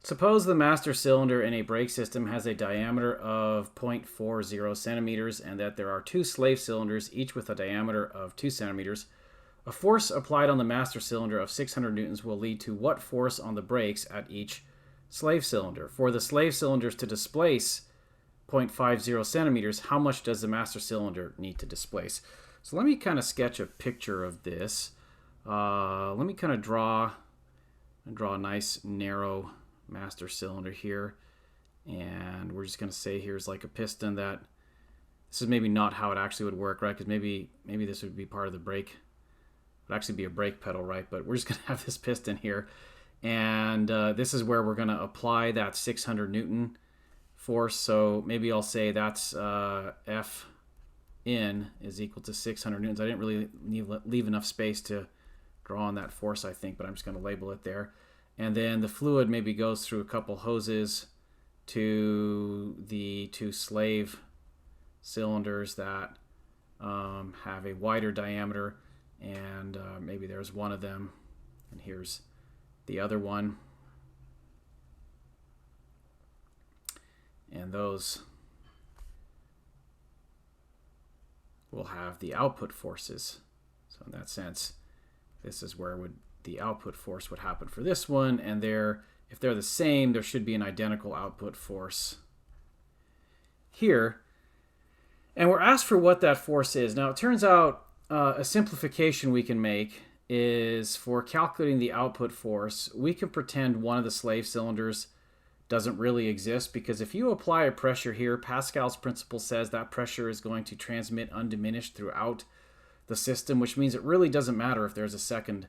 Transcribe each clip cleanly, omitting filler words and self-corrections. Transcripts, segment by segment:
Suppose the master cylinder in a brake system has a diameter of 0.40 centimeters and that there are two slave cylinders, each with a diameter of 2 centimeters. A force applied on the master cylinder of 600 newtons will lead to what force on the brakes at each slave cylinder? For the slave cylinders to displace 0.50 centimeters, how much does the master cylinder need to displace? So let me kind of sketch a picture of this. Let me kind of draw a nice narrow master cylinder here, and we're just going to say here's like a piston. That this is maybe not how it actually would work, right? Because maybe this would be part of the brake. It would actually be a brake pedal, right? But we're just going to have this piston here, and this is where we're going to apply that 600 Newton force. So maybe I'll say that's F in is equal to 600 newtons. I didn't really leave enough space to draw on that force, I think, but I'm just going to label it there. And then the fluid maybe goes through a couple hoses to the two slave cylinders that have a wider diameter, and maybe there's one of them, and here's the other one. And those will have the output forces. So in that sense, this is where the output force would happen for this one, and if they're the same, there should be an identical output force here. And we're asked for what that force is. Now it turns out a simplification we can make is for calculating the output force, we can pretend one of the slave cylinders doesn't really exist, because if you apply a pressure here, Pascal's principle says that pressure is going to transmit undiminished throughout the system, which means it really doesn't matter if there's a second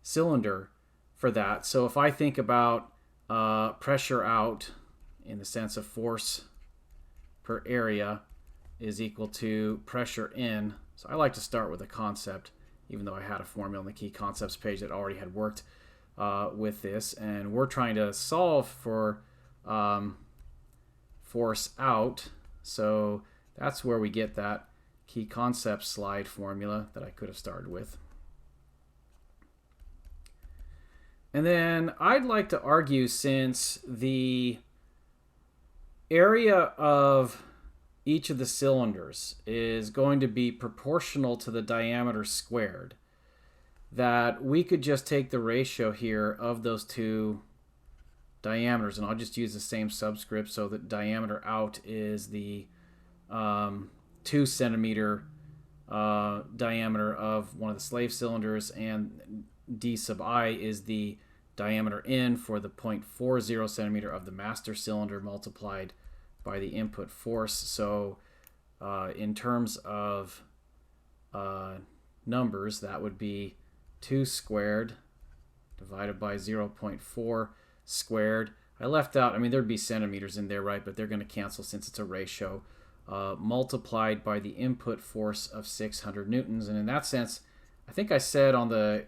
cylinder for that. So if I think about pressure out in the sense of force per area is equal to pressure in. So I like to start with a concept, even though I had a formula on the key concepts page that already had worked with this. And we're trying to solve for force out. So that's where we get that key concept slide formula that I could have started with. And then I'd like to argue, since the area of each of the cylinders is going to be proportional to the diameter squared, that we could just take the ratio here of those two diameters, and I'll just use the same subscript, so that diameter out is the 2 centimeter diameter of one of the slave cylinders, and d sub I is the diameter in for the 0.40 centimeter of the master cylinder multiplied by the input force. So in terms of numbers, that would be 2 squared divided by 0.4 squared. I left out, I mean, there'd be centimeters in there, right? But they're going to cancel since it's a ratio. Multiplied by the input force of 600 newtons. And in that sense, I think I said on the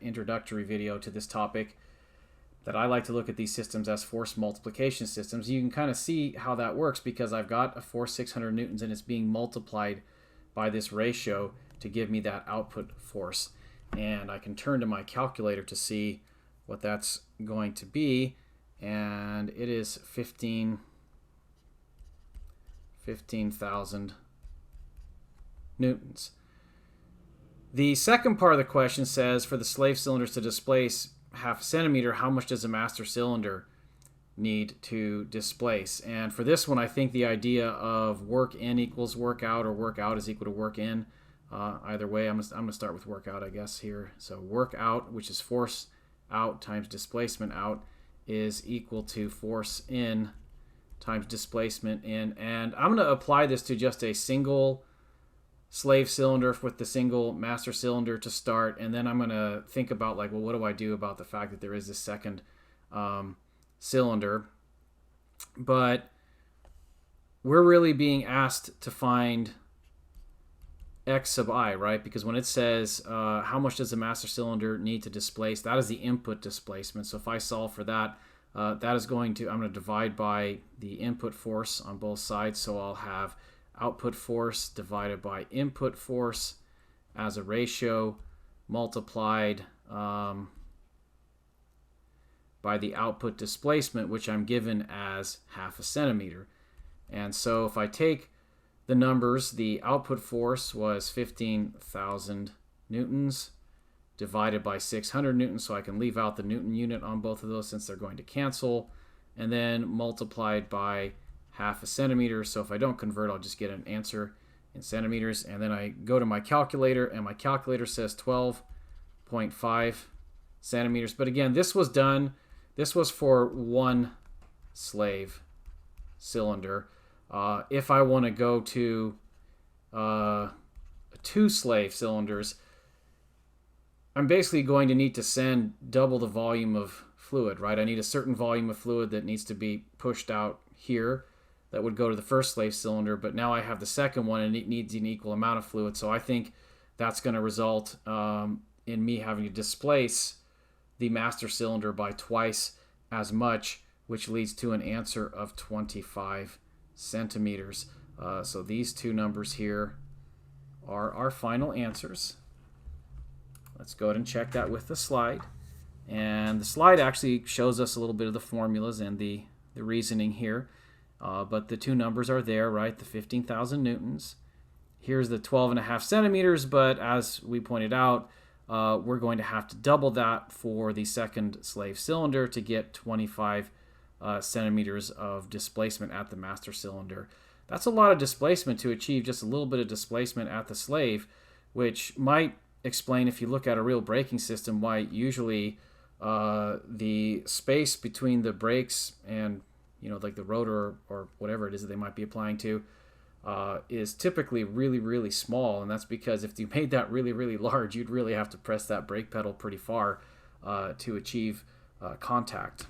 introductory video to this topic that I like to look at these systems as force multiplication systems. You can kind of see how that works, because I've got a force 600 newtons and it's being multiplied by this ratio to give me that output force. And I can turn to my calculator to see what that's going to be, and it is 15,000 newtons. The second part of the question says, for the slave cylinders to displace half a centimeter, how much does a master cylinder need to displace? And for this one, I think the idea of work in equals work out, or work out is equal to work in. Either way, I'm going to start with work out, I guess, here. So work out, which is force out times displacement out, is equal to force in times displacement in. And I'm going to apply this to just a single slave cylinder with the single master cylinder to start, and then I'm going to think about, like, well, what do I do about the fact that there is this second cylinder? But we're really being asked to find x sub I, right? Because when it says how much does the master cylinder need to displace, that is the input displacement. So if I solve for that, that is going to, I'm going to divide by the input force on both sides. So I'll have output force divided by input force as a ratio, multiplied by the output displacement, which I'm given as 0.5 centimeter. And so if I take the numbers, the output force was 15,000 newtons divided by 600 newtons, so I can leave out the Newton unit on both of those since they're going to cancel, and then multiplied by 0.5 centimeter. So if I don't convert, I'll just get an answer in centimeters, and then I go to my calculator, and my calculator says 12.5 centimeters. But again, this was for one slave cylinder. If I want to go to 2 slave cylinders, I'm basically going to need to send double the volume of fluid, right? I need a certain volume of fluid that needs to be pushed out here that would go to the first slave cylinder, but now I have the second one and it needs an equal amount of fluid. So I think that's going to result in me having to displace the master cylinder by twice as much, which leads to an answer of 25 centimeters. So these two numbers here are our final answers. Let's go ahead and check that with the slide. And the slide actually shows us a little bit of the formulas and the reasoning here. But the two numbers are there, right? The 15,000 newtons. Here's the 12.5 centimeters, but as we pointed out, we're going to have to double that for the second slave cylinder to get 25 centimeters of displacement at the master cylinder. That's a lot of displacement to achieve just a little bit of displacement at the slave, which might explain, if you look at a real braking system, why usually the space between the brakes and, like the rotor or whatever it is that they might be applying to is typically really, really small. And that's because if you made that really, really large, you'd really have to press that brake pedal pretty far to achieve contact.